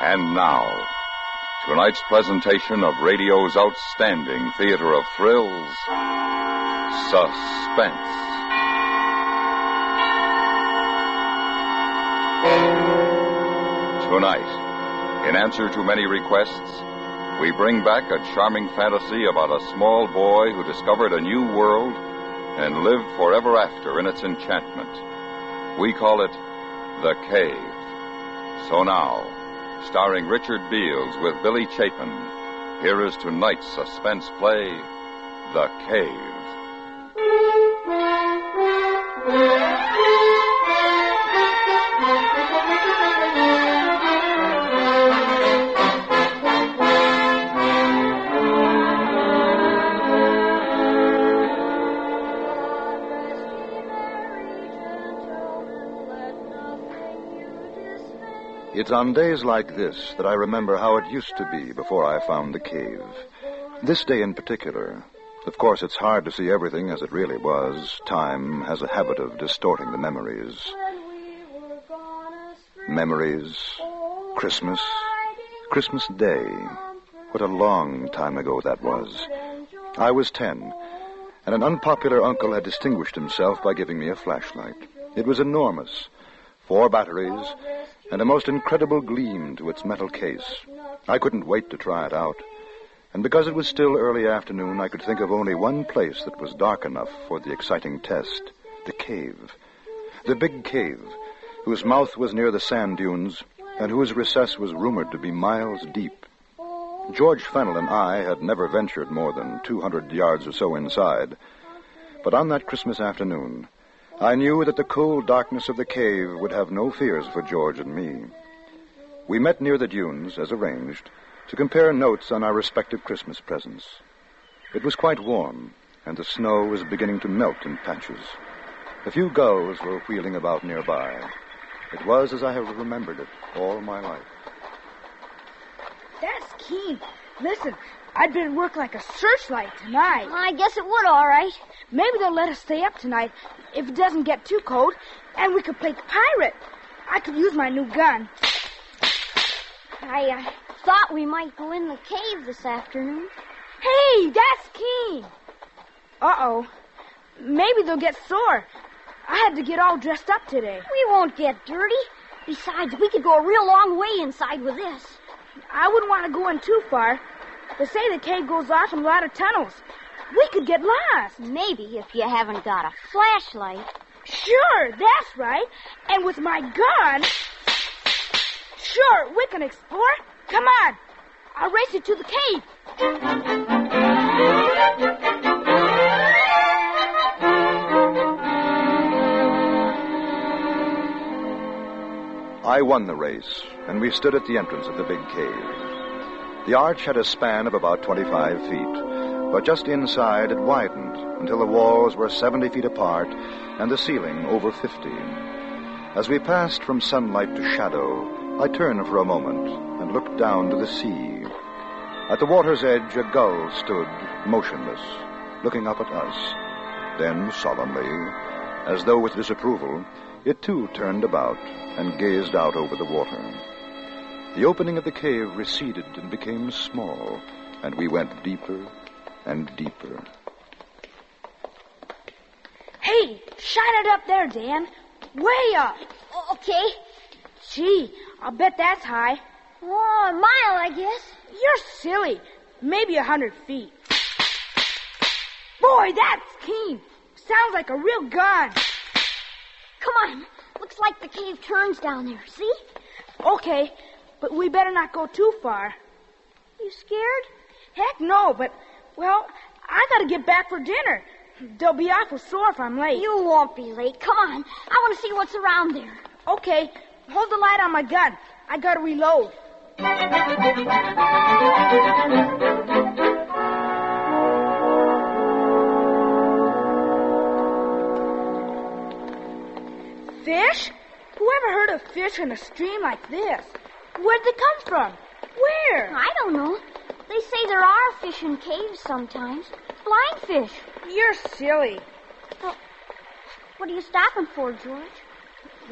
And now, tonight's presentation of radio's outstanding theater of thrills, Suspense. Tonight, in answer to many requests, we bring back a charming fantasy about a small boy who discovered a new world and lived forever after in its enchantment. We call it The Cave. So now, starring Richard Beals with Billy Chapin, here is tonight's suspense play, The Cave. It's on days like this that I remember how it used to be before I found the cave. This day in particular. Of course, it's hard to see everything as it really was. Time has a habit of distorting the memories. Memories. Christmas. Christmas Day. What a long time ago that was. I was 10, and an unpopular uncle had distinguished himself by giving me a flashlight. It was enormous. 4 batteries, and a most incredible gleam to its metal case. I couldn't wait to try it out. And because it was still early afternoon, I could think of only one place that was dark enough for the exciting test. The cave. The big cave, whose mouth was near the sand dunes, and whose recess was rumored to be miles deep. George Fennell and I had never ventured more than 200 yards or so inside. But on that Christmas afternoon, I knew that the cold darkness of the cave would have no fears for George and me. We met near the dunes, as arranged, to compare notes on our respective Christmas presents. It was quite warm, and the snow was beginning to melt in patches. A few gulls were wheeling about nearby. It was as I have remembered it all my life. That's keen. Listen, I'd better work like a searchlight tonight. I guess it would, all right. Maybe they'll let us stay up tonight if it doesn't get too cold, and we could play pirate. I could use my new gun. I thought we might go in the cave this afternoon. Hey, that's keen. Uh-oh. Maybe they'll get sore. I had to get all dressed up today. We won't get dirty. Besides, we could go a real long way inside with this. I wouldn't want to go in too far. They say the cave goes off in a lot of tunnels. We could get lost. Maybe if you haven't got a flashlight. Sure, that's right. And with my gun, sure, we can explore. Come on. I'll race you to the cave. I won the race, and we stood at the entrance of the big cave. The arch had a span of about 25 feet, but just inside it widened until the walls were 70 feet apart and the ceiling over 50. As we passed from sunlight to shadow, I turned for a moment and looked down to the sea. At the water's edge, a gull stood motionless, looking up at us. Then, solemnly, as though with disapproval, it too turned about and gazed out over the water. The opening of the cave receded and became small, and we went deeper and deeper. Hey, shine it up there, Dan. Way up. Okay. Gee, I'll bet that's high. Oh, a mile, I guess. You're silly. Maybe 100 feet. Boy, that's keen. Sounds like a real gun. Come on. Looks like the cave turns down there, see? Okay, but we better not go too far. You scared? Heck no, but, well, I gotta get back for dinner. They'll be awful sore if I'm late. You won't be late. Come on. I want to see what's around there. Okay, hold the light on my gun. I gotta reload. Fish? Whoever heard of fish in a stream like this? Where'd they come from? Where? I don't know. They say there are fish in caves sometimes. Blind fish. You're silly. Well, what are you stopping for, George?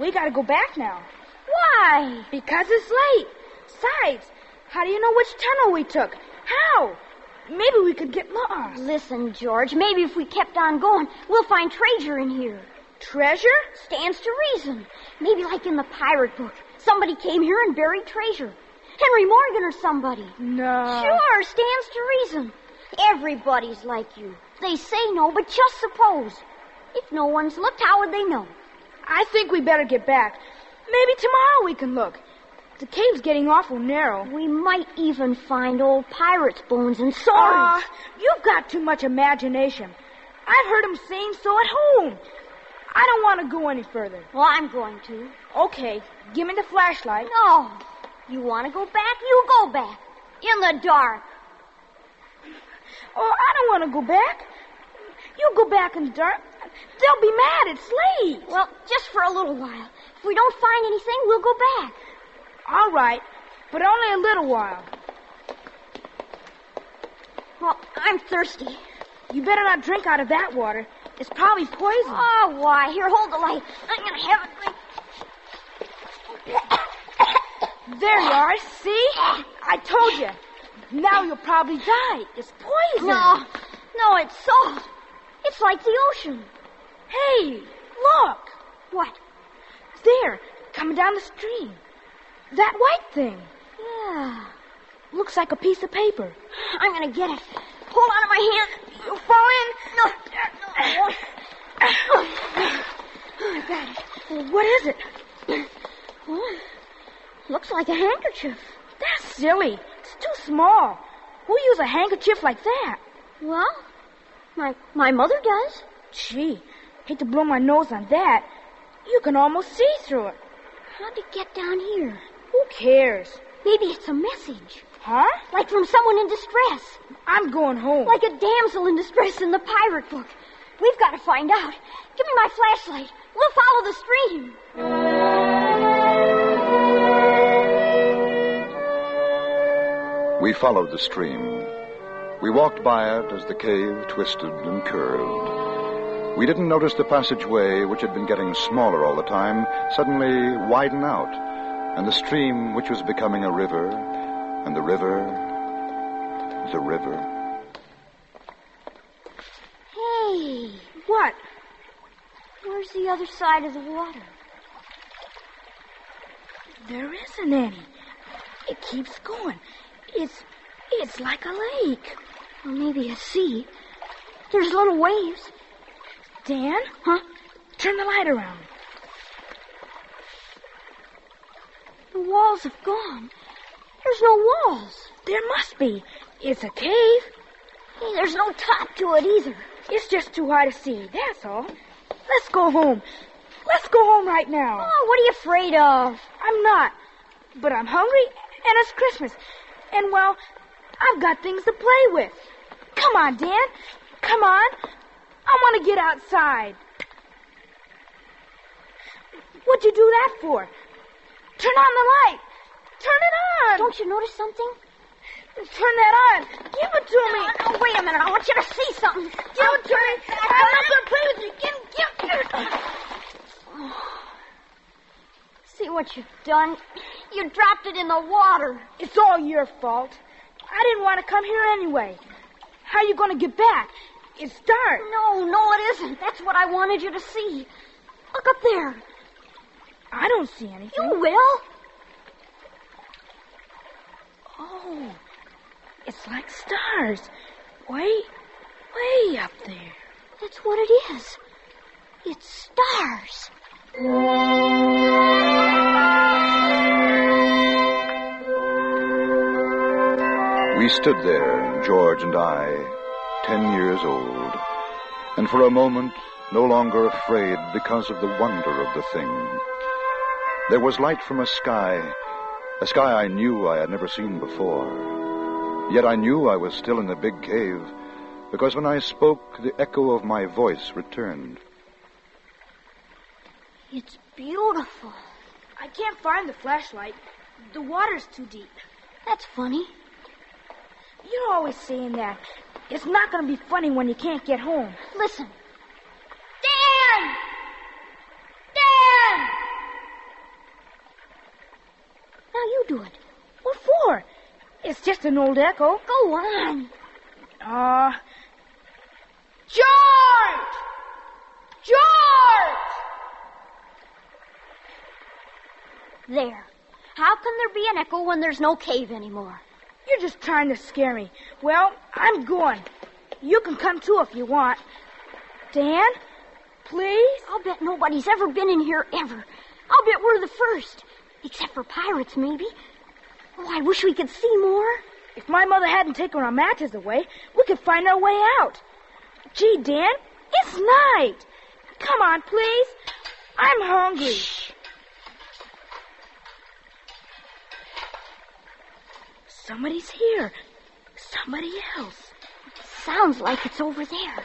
We gotta go back now. Why? Because it's late. Besides, how do you know which tunnel we took? How? Maybe we could get lost. Listen, George, maybe if we kept on going, we'll find treasure in here. Treasure? Stands to reason. Maybe like in the pirate book. Somebody came here and buried treasure. Henry Morgan or somebody. No. Sure, stands to reason. Everybody's like you. They say no, but just suppose. If no one's looked, how would they know? I think we better get back. Maybe tomorrow we can look. The cave's getting awful narrow. We might even find old pirates' bones and swords. You've got too much imagination. I've heard them saying so at home. I don't want to go any further. Well, I'm going to. Okay, give me the flashlight. No. You want to go back? You go back. In the dark. Oh, I don't want to go back. You go back in the dark. They'll be mad. It's late. Well, just for a little while. If we don't find anything, we'll go back. All right, but only a little while. Well, I'm thirsty. You better not drink out of that water. It's probably poison. Oh, why? Here, hold the light. I'm going to have a drink. There you are. See? I told you. Now you'll probably die. It's poison. No, it's salt. It's like the ocean. Hey, look. What? There, coming down the stream. That white thing. Yeah. Looks like a piece of paper. I'm going to get it. Hold on to my hand. You'll fall in. No. I got it. What is it? Oh, looks like a handkerchief. That's silly. It's too small. Who use a handkerchief like that? Well, my mother does. Gee, hate to blow my nose on that. You can almost see through it. How'd it get down here? Who cares? Maybe it's a message. Huh? Like from someone in distress. I'm going home. Like a damsel in distress in the pirate book. We've got to find out. Give me my flashlight. We'll follow the stream. We followed the stream. We walked by it as the cave twisted and curved. We didn't notice the passageway, which had been getting smaller all the time, suddenly widen out, and the stream, which was becoming a river, and the river, the river. Hey. What? Where's the other side of the water? There isn't any. It keeps going. It's like a lake. Or maybe a sea. There's little waves. Dan? Huh? Turn the light around. The walls have gone. There's no walls. There must be. It's a cave. Hey, there's no top to it either. It's just too high to see, that's all. Let's go home. Let's go home right now. Oh, what are you afraid of? I'm not. But I'm hungry, and it's Christmas. And, well, I've got things to play with. Come on, Dan. Come on. I want to get outside. What'd you do that for? Turn on the light. Turn it on. Don't you notice something? Turn that on. Give it to me. Oh, wait a minute. I want you to see something. Give it to me. I'm not going to play with you. Give it. See what you've done? You dropped it in the water. It's all your fault. I didn't want to come here anyway. How are you going to get back? It's dark. No, it isn't. That's what I wanted you to see. Look up there. I don't see anything. You will. Oh, it's like stars. Way up there. That's what it is. It's stars. We stood there, George and I, 10 years old, and for a moment no longer afraid because of the wonder of the thing. There was light from a sky I knew I had never seen before. Yet I knew I was still in the big cave, because when I spoke, the echo of my voice returned. It's beautiful. I can't find the flashlight. The water's too deep. That's funny. You're always saying that. It's not going to be funny when you can't get home. Listen. Dan! Dan! Now you do it. just an old echo. Go on. George! George! There. How can there be an echo when there's no cave anymore? You're just trying to scare me. Well, I'm going. You can come too if you want. Dan, please? I'll bet nobody's ever been in here ever. I'll bet we're the first. Except for pirates, maybe. Oh, I wish we could see more. If my mother hadn't taken our matches away, we could find our way out. Gee, Dan, it's night. Come on, please. I'm hungry. Shh. Somebody's here. Somebody else. Sounds like it's over there.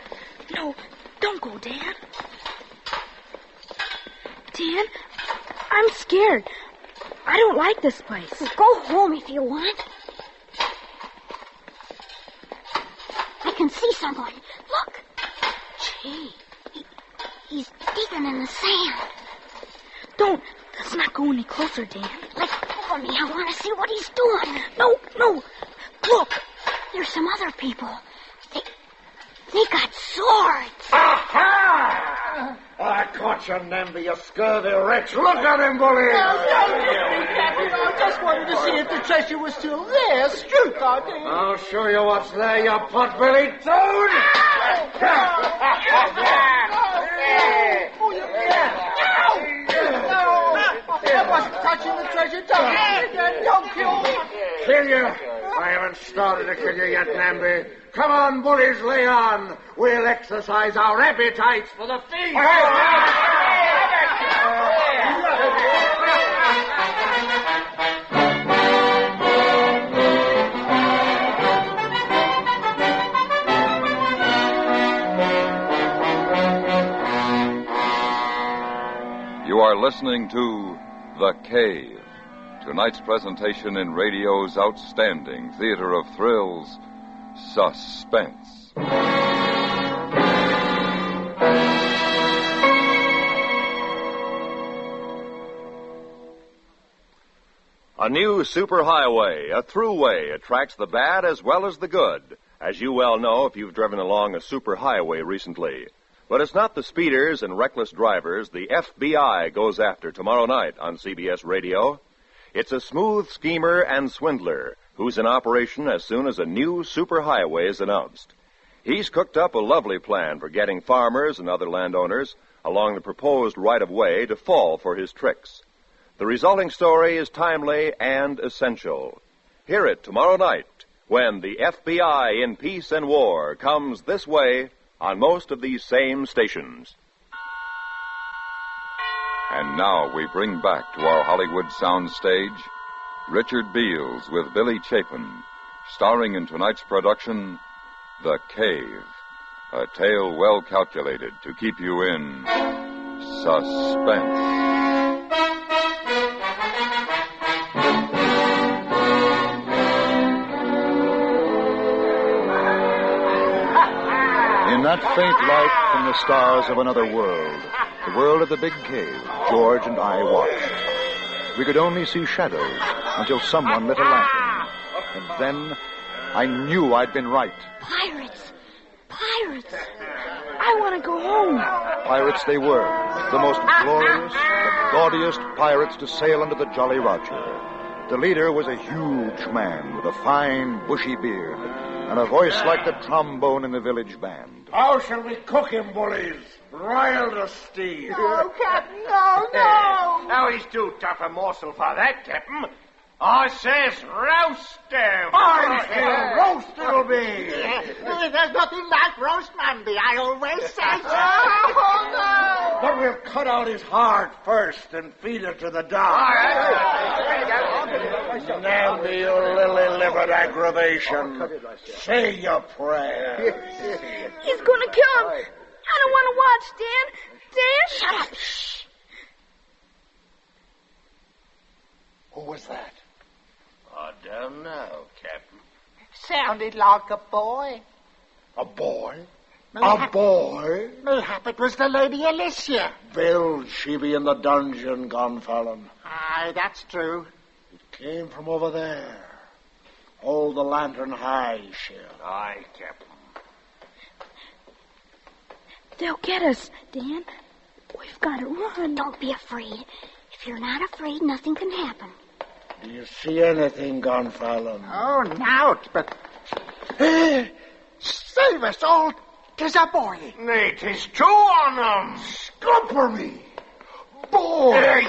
No, don't go, Dan. Dan, I'm scared. I don't like this place. Well, go home if you want. I can see someone. Look. Gee. He's digging in the sand. Let's not go any closer, Dan. Let go of me. I want to see what he's doing. No. Look. There's some other people. They got swords. Aha! I caught you, Namby, you scurvy wretch. Look at him, bully. I just wanted to see if the treasure was still there. Shoot, I did. I'll show you what's there, you pot-bellied toad. I wasn't touching the treasure. Don't kill me. Kill you? I haven't started to kill you yet, Namby. Come on, bullies, lay on. We'll exercise our appetites for the feast. You are listening to The Cave, tonight's presentation in radio's outstanding theater of thrills, Suspense. A new superhighway, a throughway, attracts the bad as well as the good, as you well know if you've driven along a superhighway recently. But it's not the speeders and reckless drivers the FBI goes after tomorrow night on CBS Radio. It's a smooth schemer and swindler who's in operation as soon as a new superhighway is announced. He's cooked up a lovely plan for getting farmers and other landowners along the proposed right-of-way to fall for his tricks. The resulting story is timely and essential. Hear it tomorrow night when the FBI in Peace and War comes this way on most of these same stations. And now we bring back to our Hollywood soundstage Richard Beals with Billy Chapin, starring in tonight's production, The Cave, a tale well calculated to keep you in suspense. In that faint light from the stars of another world, the world of the big cave, George and I watched. We could only see shadows until someone lit a lantern. And then I knew I'd been right. Pirates. I want to go home. Pirates they were, the most glorious, the gaudiest pirates to sail under the Jolly Roger. The leader was a huge man with a fine, bushy beard and a voice like the trombone in the village band. How shall we cook him, bullies? Riled or Steve? Oh, Captain, no. Now he's too tough a morsel for that, Captain. I says roast him. Roast it'll be. There's nothing like roast Namby. I always say so. Oh, no. But we'll cut out his heart first and feed it to the dog. Namby, you lily-livered aggravation. Say your prayer. He's going to kill him. I don't want to watch, Dan. Dan? Shut up. Shh. Who was that? I don't know, Captain. Sounded like a boy. A boy? Mayhap- A boy? Mayhap it was the Lady Alicia. Will she be in the dungeon, Gonfalon? Aye, that's true. It came from over there. Hold the lantern high, Shell. Aye, Captain. They'll get us, Dan. We've got to run. Don't be afraid. If you're not afraid, nothing can happen. Do you see anything, Gonfalon? Oh, now, but... Save us all. 'Tis a boy. Nay, 'tis two on them. Scupper me! Boy!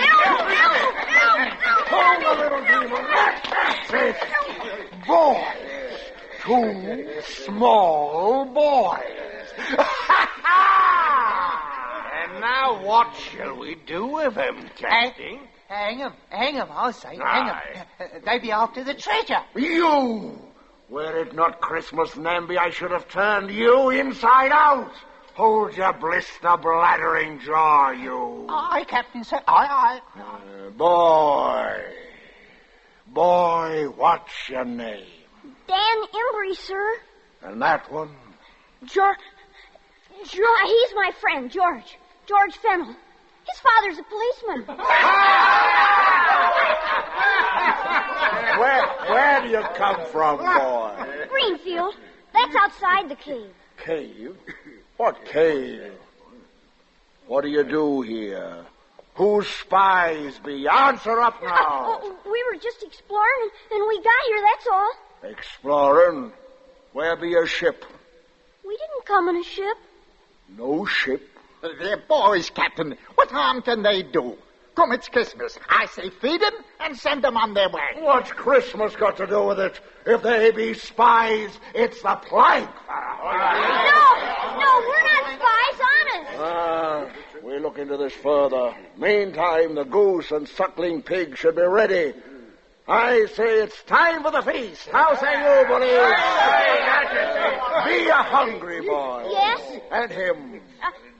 Hold the little demon. That's it. Boys. Two small boys. And now what shall we do with him, Captain? Hang him, I'll say. Aye. Hang him. They be after the treasure. You! Were it not Christmas, Namby, I should have turned you inside out. Hold your blister bladdering jaw, you. Aye, Captain, sir. Aye. Boy, what's your name? Dan Embry, sir. And that one? He's my friend, George. George Fennel. His father's a policeman. Where do you come from, boy? Greenfield. That's outside the cave. Cave? What cave? What do you do here? Whose spies be? Answer up now. We were just exploring, and we got here, that's all. Exploring? Where be your ship? We didn't come in a ship. No ship? They're boys, Captain. What harm can they do? Come, it's Christmas. I say feed them and send them on their way. What's Christmas got to do with it? If they be spies, it's the plague. No, we're not spies, honest. We'll look into this further. Meantime, the goose and suckling pig should be ready. I say it's time for the feast. How say you, bullies? Be a hungry boy. Yes? And him.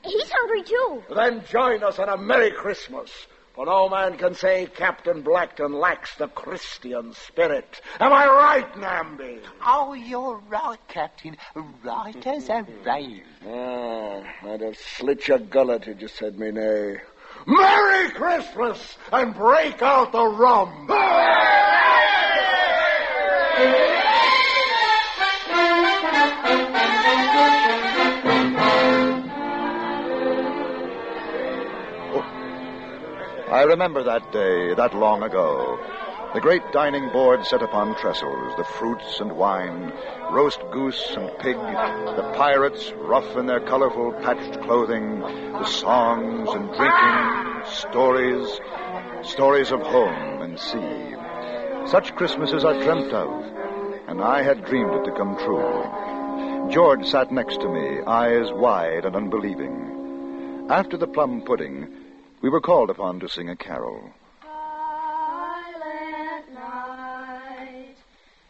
He's hungry, too. Then join us on a Merry Christmas. For no man can say Captain Blackton lacks the Christian spirit. Am I right, Namby? Oh, you're right, Captain. Right as a rail. I'd have slit your gullet if you said me nay. Merry Christmas, and break out the rum. I remember that day, that long ago. The great dining board set upon trestles, the fruits and wine, roast goose and pig, the pirates, rough in their colorful patched clothing, the songs and drinking, stories of home and sea. Such Christmases are dreamt of, and I had dreamed it to come true. George sat next to me, eyes wide and unbelieving. After the plum pudding, we were called upon to sing a carol. Silent night,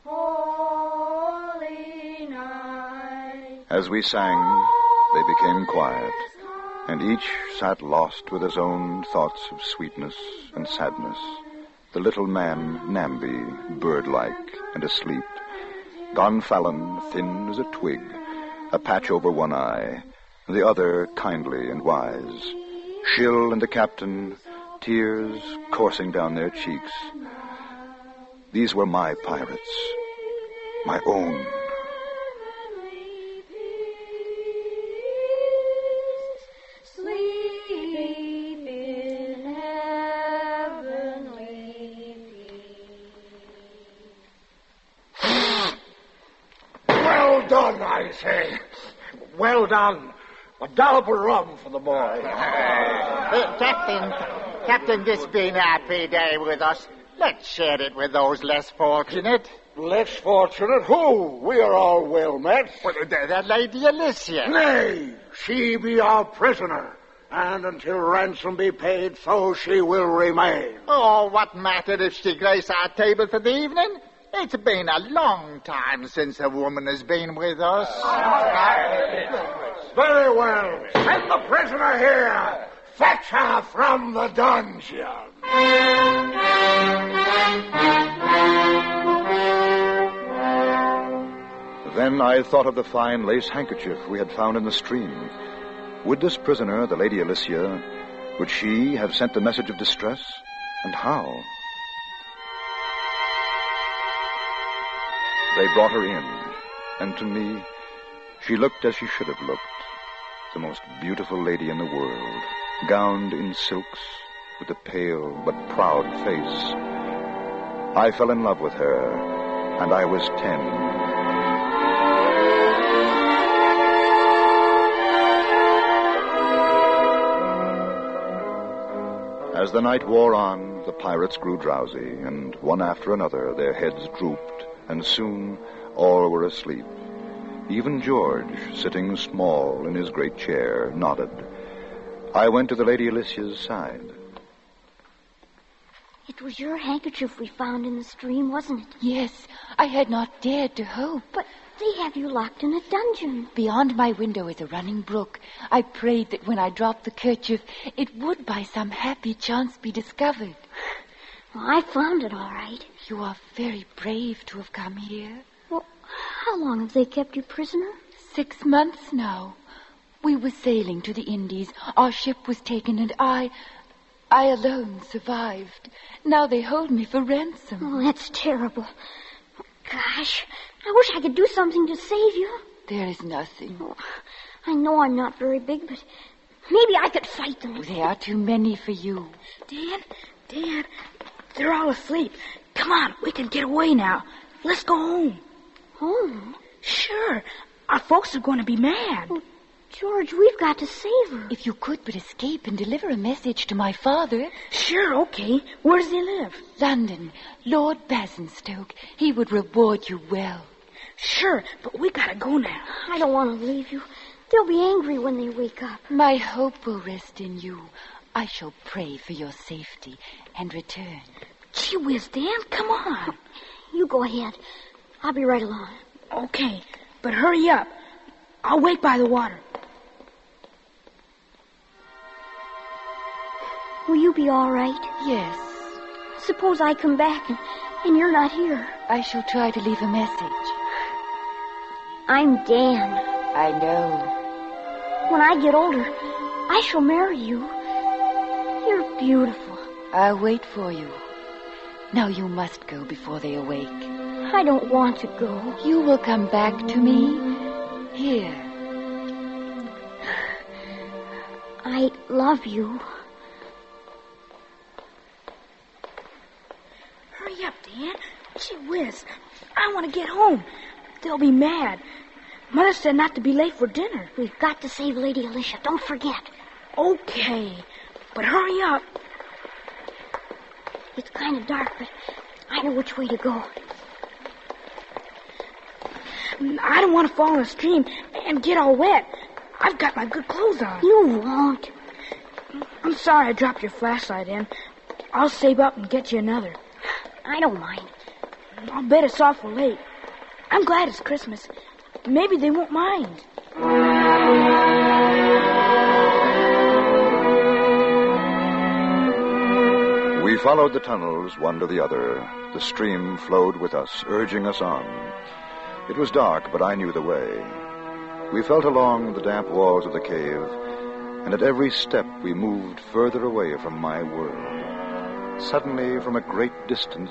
holy night. As we sang, they became quiet, and each sat lost with his own thoughts of sweetness and sadness. The little man, Namby, bird-like and asleep. Gonfalon, thin as a twig, a patch over one eye, the other kindly and wise. Schill and the captain, tears coursing down their cheeks. These were my pirates, my own. Sleep in heavenly peace. Well done, I say. Well done. A dollop of rum for the boy. Captain, this been a happy day with us. Let's share it with those less fortunate. Less fortunate? Who? We are all well met. Well, the Lady Alicia. Nay, she be our prisoner. And until ransom be paid, so she will remain. Oh, what matter if she grace our table for the evening? It's been a long time since a woman has been with us. Very well. Send the prisoner here. Fetch her from the dungeon. Then I thought of the fine lace handkerchief we had found in the stream. Would this prisoner, the Lady Alicia, would she have sent the message of distress? And how? They brought her in, and to me, she looked as she should have looked. The most beautiful lady in the world, gowned in silks, with a pale but proud face. I fell in love with her, and I was 10. As the night wore on, the pirates grew drowsy, and one after another their heads drooped, and soon all were asleep. Even George, sitting small in his great chair, nodded. I went to the Lady Alicia's side. It was your handkerchief we found in the stream, wasn't it? Yes, I had not dared to hope. But they have you locked in a dungeon. Beyond my window is a running brook. I prayed that when I dropped the kerchief, it would by some happy chance be discovered. Well, I found it all right. You are very brave to have come here. Well, how long have they kept you prisoner? 6 months now. We were sailing to the Indies. Our ship was taken, and I alone survived. Now they hold me for ransom. Oh, that's terrible. Gosh, I wish I could do something to save you. There is nothing. Oh, I know I'm not very big, but maybe I could fight them. They are too many for you. Dan, they're all asleep. Come on, we can get away now. Let's go home. Home? Sure. Our folks are going to be mad. Oh, George, we've got to save her. If you could but escape and deliver a message to my father. Sure, okay. Where does he live? London. Lord Basingstoke. He would reward you well. Sure, but we gotta go now. I don't want to leave you. They'll be angry when they wake up. My hope will rest in you. I shall pray for your safety and return. Gee whiz, Dan, come on. You go ahead. I'll be right along. Okay, but hurry up. I'll wait by the water. Will you be all right? Yes. Suppose I come back and you're not here. I shall try to leave a message. I'm Dan. I know. When I get older, I shall marry you. You're beautiful. I'll wait for you. Now you must go before they awake. I don't want to go. You will come back to me here. I love you. Hurry up, Dan. Gee whiz. I want to get home. They'll be mad. Mother said not to be late for dinner. We've got to save Lady Alicia. Don't forget. Okay, but hurry up. It's kind of dark, but I know which way to go. I don't want to fall in the stream and get all wet. I've got my good clothes on. You won't. I'm sorry I dropped your flashlight in. I'll save up and get you another. I don't mind. I'll bet it's awful late. I'm glad it's Christmas. Maybe they won't mind. We followed the tunnels, one to the other. The stream flowed with us, urging us on. It was dark, but I knew the way. We felt along the damp walls of the cave, and at every step we moved further away from my world. Suddenly, from a great distance,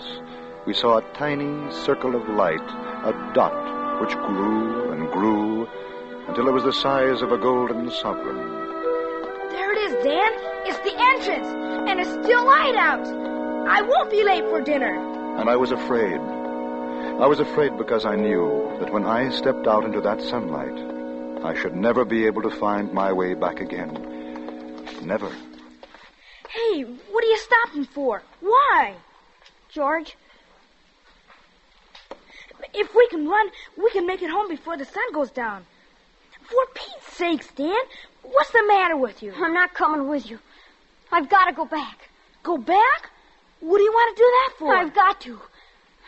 we saw a tiny circle of light, a dot, which grew and grew until it was the size of a golden sovereign. There it is, Dan. It's the entrance, and it's still light out. I won't be late for dinner. And I was afraid. I was afraid because I knew that when I stepped out into that sunlight, I should never be able to find my way back again. Never. Hey, what are you stopping for? Why? George? If we can run, we can make it home before the sun goes down. For Pete's sakes, Dan, what's the matter with you? I'm not coming with you. I've got to go back. Go back? What do you want to do that for? I've got to.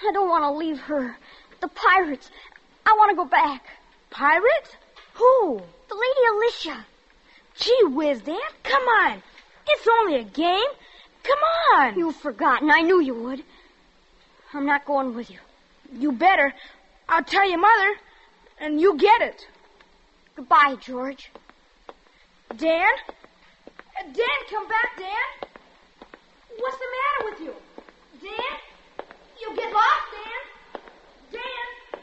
I don't want to leave her. The pirates. I want to go back. Pirates? Who? The Lady Alicia. Gee whiz, Dan, come on. It's only a game. Come on. You've forgotten. I knew you would. I'm not going with you. You better. I'll tell your mother, and you get it. Goodbye, George. Dan? Dan, come back, Dan. What's the matter with you? Dan? You get lost, Dan? Dan?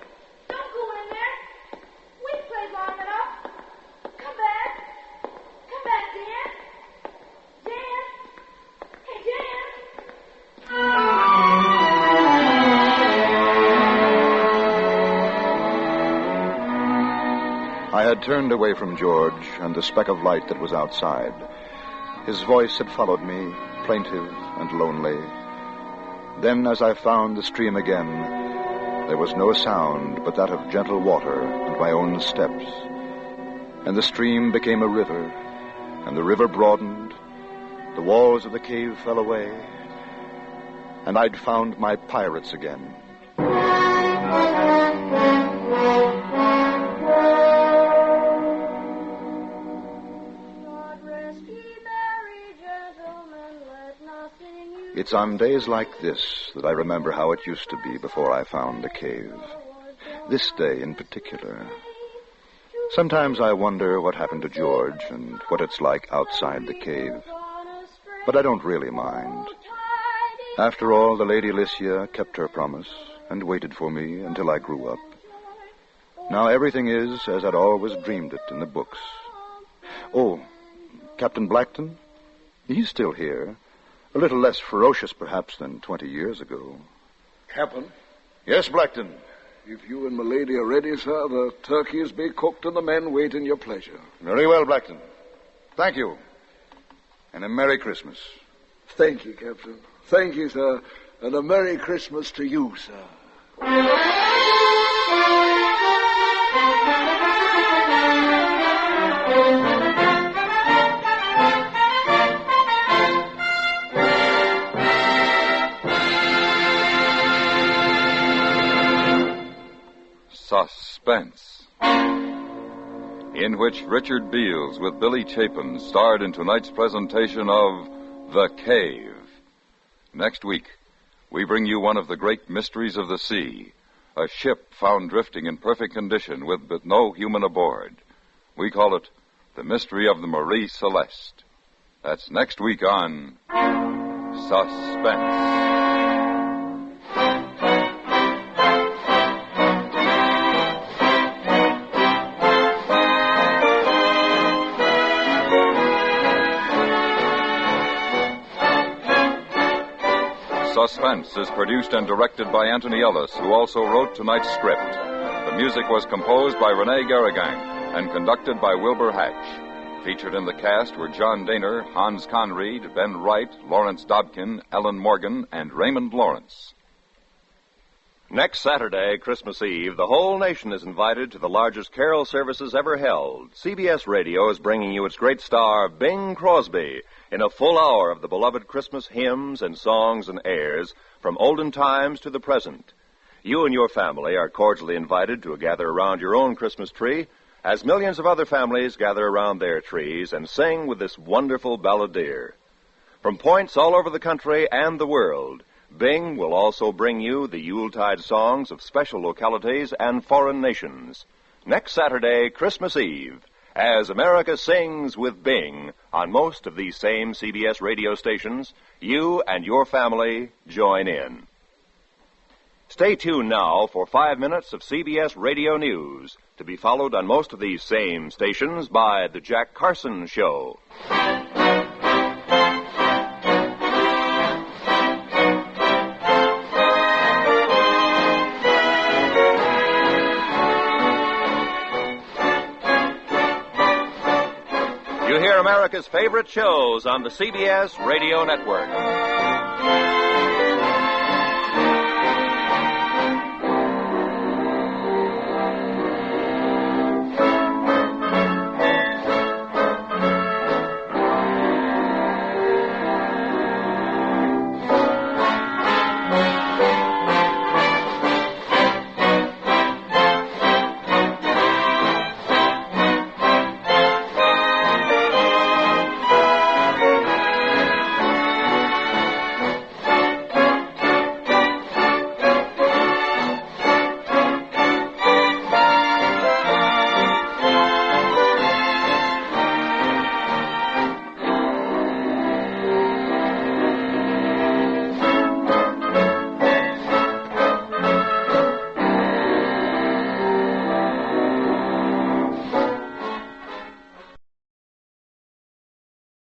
had turned away from George and the speck of light that was outside. His voice had followed me, plaintive and lonely. Then, as I found the stream again, there was no sound but that of gentle water and my own steps. And the stream became a river, and the river broadened. The walls of the cave fell away, and I'd found my pirates again. It's on days like this that I remember how it used to be before I found the cave. This day in particular. Sometimes I wonder what happened to George and what it's like outside the cave. But I don't really mind. After all, the Lady Lycia kept her promise and waited for me until I grew up. Now everything is as I'd always dreamed it in the books. Oh, Captain Blackton? He's still here. A little less ferocious, perhaps, than 20 years ago. Captain? Yes, Blackton? If you and my lady are ready, sir, the turkeys be cooked and the men wait in your pleasure. Very well, Blackton. Thank you. And a Merry Christmas. Thank you, Captain. Thank you, sir. And a Merry Christmas to you, sir. Suspense, in which Richard Beals with Billy Chapin starred in tonight's presentation of The Cave. Next week, we bring you one of the great mysteries of the sea, a ship found drifting in perfect condition with but no human aboard. We call it The Mystery of the Marie Celeste. That's next week on Suspense. Suspense is produced and directed by Anthony Ellis, who also wrote tonight's script. The music was composed by Rene Garrigang and conducted by Wilbur Hatch. Featured in the cast were John Daner, Hans Conried, Ben Wright, Lawrence Dobkin, Ellen Morgan, and Raymond Lawrence. Next Saturday, Christmas Eve, the whole nation is invited to the largest carol services ever held. CBS Radio is bringing you its great star, Bing Crosby, in a full hour of the beloved Christmas hymns and songs and airs from olden times to the present. You and your family are cordially invited to gather around your own Christmas tree as millions of other families gather around their trees and sing with this wonderful balladeer. From points all over the country and the world, Bing will also bring you the Yuletide songs of special localities and foreign nations. Next Saturday, Christmas Eve, as America sings with Bing on most of these same CBS radio stations, you and your family join in. Stay tuned now for 5 minutes of CBS Radio News, to be followed on most of these same stations by The Jack Carson Show. You hear America's favorite shows on the CBS Radio Network.